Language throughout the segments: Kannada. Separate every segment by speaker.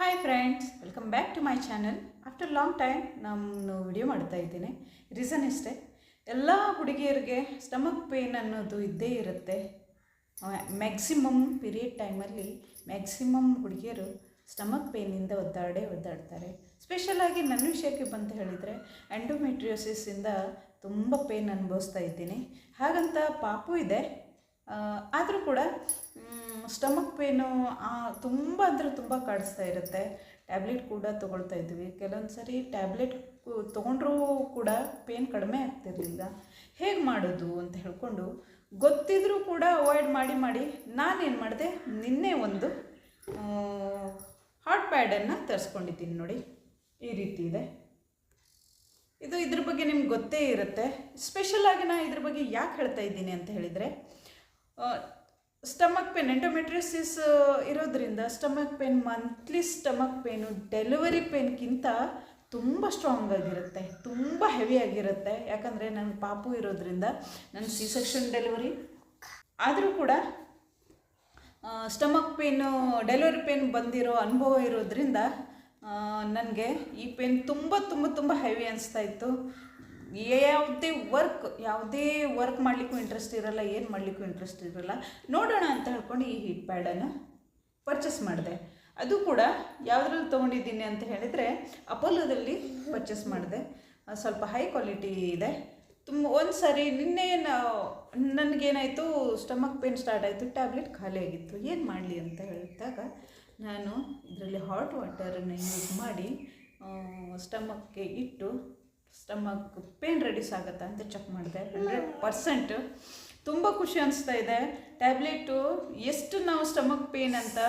Speaker 1: Hi friends, welcome back to my channel. After long time ನಾನು ವಿಡಿಯೋ ಮಾಡ್ತಾ ಇದ್ದೀನಿ. ರೀಸನ್ ಇಷ್ಟೇ, ಎಲ್ಲ ಹುಡುಗಿಯರಿಗೆ ಸ್ಟಮಕ್ ಪೇಯ್ನ್ ಅನ್ನೋದು ಇದ್ದೇ ಇರುತ್ತೆ. ಮ್ಯಾಕ್ಸಿಮಮ್ ಪೀರಿಯಡ್ ಟೈಮಲ್ಲಿ ಮ್ಯಾಕ್ಸಿಮಮ್ ಹುಡುಗಿಯರು ಸ್ಟಮಕ್ ಪೇಯ್ನಿಂದ ಒದ್ದಾಡ್ತಾರೆ. ಸ್ಪೆಷಲಾಗಿ ನನ್ನ ವಿಷಯಕ್ಕೆ ಬಂತ ಹೇಳಿದರೆ ಎಂಡೋಮೆಟ್ರಿಯೋಸಿಸಿಂದ ತುಂಬ ಪೇಯ್ನ್ ಅನುಭವಿಸ್ತಾ ಇದ್ದೀನಿ. ಹಾಗಂತ ಪಾಪು ಇದೆ, ಆದರೂ ಕೂಡ ಸ್ಟಮಕ್ ಪೇನು ತುಂಬ ಅಂದರೆ ತುಂಬ ಕಾಡಿಸ್ತಾ ಇರುತ್ತೆ. ಟ್ಯಾಬ್ಲೆಟ್ ಕೂಡ ತೊಗೊಳ್ತಾ ಇದ್ವಿ. ಕೆಲವೊಂದು ಸರಿ ಟ್ಯಾಬ್ಲೆಟ್ ತೊಗೊಂಡ್ರೂ ಕೂಡ ಪೇನ್ ಕಡಿಮೆ ಆಗ್ತಿರಲಿಲ್ಲ. ಹೇಗೆ ಮಾಡೋದು ಅಂತ ಹೇಳ್ಕೊಂಡು ಗೊತ್ತಿದ್ರೂ ಕೂಡ ಅವಾಯ್ಡ್ ಮಾಡಿ ನಾನೇನು ಮಾಡಿದೆ, ನಿನ್ನೆ ಒಂದು ಹಾಟ್ ಪ್ಯಾಡನ್ನು ತರಿಸ್ಕೊಂಡಿದ್ದೀನಿ. ನೋಡಿ, ಈ ರೀತಿ ಇದೆ. ಇದ್ರ ಬಗ್ಗೆ ನಿಮ್ಗೆ ಗೊತ್ತೇ ಇರುತ್ತೆ. ಸ್ಪೆಷಲಾಗಿ ನಾನು ಇದ್ರ ಬಗ್ಗೆ ಯಾಕೆ ಹೇಳ್ತಾ ಇದ್ದೀನಿ ಅಂತ ಹೇಳಿದರೆ, ಸ್ಟಮಕ್ ಪೇನ್, ಎಂಡೋಮೆಟ್ರಿಯೋಸಿಸ್ ಇರೋದ್ರಿಂದ stomach pain, monthly stomach pain delivery ಪೇನ್ಗಿಂತ ತುಂಬ ಸ್ಟ್ರಾಂಗ್ ಆಗಿರುತ್ತೆ, ತುಂಬ ಹೆವಿ ಆಗಿರುತ್ತೆ. ಯಾಕಂದರೆ ನನ್ನ ಪಾಪು ಇರೋದ್ರಿಂದ, ನನ್ನ ಸಿ ಸೆಕ್ಷನ್ ಡೆಲಿವರಿ ಆದರೂ ಕೂಡ ಸ್ಟಮಕ್ ಪೇನು, ಡೆಲಿವರಿ ಪೇನ್ ಬಂದಿರೋ ಅನುಭವ ಇರೋದ್ರಿಂದ ನನಗೆ ಈ ಪೇನ್ ತುಂಬ ಹೆವಿ ಅನಿಸ್ತಾ ಇತ್ತು. ಯಾವುದೇ ವರ್ಕ್ ಮಾಡಲಿಕ್ಕೂ ಇಂಟ್ರೆಸ್ಟ್ ಇರೋಲ್ಲ, ಏನು ಮಾಡಲಿಕ್ಕೂ ಇಂಟ್ರೆಸ್ಟ್ ಇರೋಲ್ಲ. ನೋಡೋಣ ಅಂತ ಹೇಳ್ಕೊಂಡು ಈ ಹೀಟ್ ಪ್ಯಾಡನ್ನು ಪರ್ಚೇಸ್ ಮಾಡಿದೆ. ಅದು ಕೂಡ ಯಾವುದ್ರಲ್ಲಿ ತೊಗೊಂಡಿದ್ದೀನಿ ಅಂತ ಹೇಳಿದರೆ ಅಪೋಲೋದಲ್ಲಿ ಪರ್ಚೇಸ್ ಮಾಡಿದೆ. ಸ್ವಲ್ಪ ಹೈ ಕ್ವಾಲಿಟಿ ಇದೆ. ಒಂದು ಸಾರಿ ನಿನ್ನೆ ನನಗೇನಾಯಿತು, ಸ್ಟಮಕ್ ಪೇನ್ ಸ್ಟಾರ್ಟ್ ಆಯಿತು, ಟ್ಯಾಬ್ಲೆಟ್ ಖಾಲಿ ಆಗಿತ್ತು. ಏನು ಮಾಡಲಿ ಅಂತ ಹೇಳಿದಾಗ ನಾನು ಇದರಲ್ಲಿ ಹಾಟ್ ವಾಟರನ್ನು ಯೂಸ್ ಮಾಡಿ ಸ್ಟಮಕ್ಗೆ ಇಟ್ಟು ಸ್ಟಮಕ್ ಪೇನ್ ರೆಡ್ಯೂಸ್ ಆಗುತ್ತಾ ಅಂತ ಚೆಕ್ ಮಾಡಿದೆ. 100% ತುಂಬ ಖುಷಿ ಅನಿಸ್ತಾ ಇದೆ. ಟ್ಯಾಬ್ಲೆಟು ಎಷ್ಟು ನಾವು ಸ್ಟಮಕ್ ಪೇನ್ ಅಂತ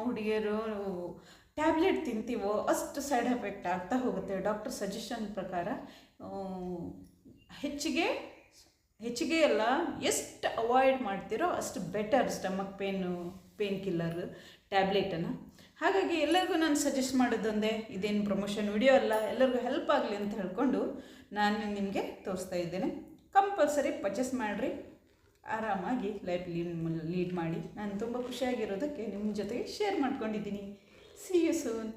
Speaker 1: ಹುಡುಗಿಯರು ಟ್ಯಾಬ್ಲೆಟ್ ತಿಂತೀವೋ ಅಷ್ಟು ಸೈಡ್ ಎಫೆಕ್ಟ್ ಆಗ್ತಾ ಹೋಗುತ್ತೆ. ಡಾಕ್ಟರ್ ಸಜೆಷನ್ ಪ್ರಕಾರ ಹೆಚ್ಚಿಗೆ ಎಲ್ಲ ಎಷ್ಟು ಅವಾಯ್ಡ್ ಮಾಡ್ತೀರೋ ಅಷ್ಟು ಬೆಟರ್ ಸ್ಟಮಕ್ ಪೇನ್ ಕಿಲ್ಲರ್ ಟ್ಯಾಬ್ಲೆಟನ್ನು. ಹಾಗಾಗಿ ಎಲ್ಲರಿಗೂ ನಾನು ಸಜೆಸ್ಟ್ ಮಾಡೋದೊಂದೇ, ಇದೇನು ಪ್ರಮೋಷನ್ ವಿಡಿಯೋ ಅಲ್ಲ, ಎಲ್ಲರಿಗೂ ಹೆಲ್ಪ್ ಆಗಲಿ ಅಂತ ಹೇಳ್ಕೊಂಡು ನಾನು ನಿಮಗೆ ತೋರಿಸ್ತಾ ಇದ್ದೇನೆ. ಕಂಪಲ್ಸರಿ ಪರ್ಚೇಸ್ ಮಾಡಿರಿ, ಆರಾಮಾಗಿ ಲೈಫ್ ಲೀಡ್ ಮಾಡಿ. ನಾನು ತುಂಬ ಖುಷಿಯಾಗಿರೋದಕ್ಕೆ ನಿಮ್ಮ ಜೊತೆಗೆ ಶೇರ್ ಮಾಡ್ಕೊಂಡಿದ್ದೀನಿ. See you soon.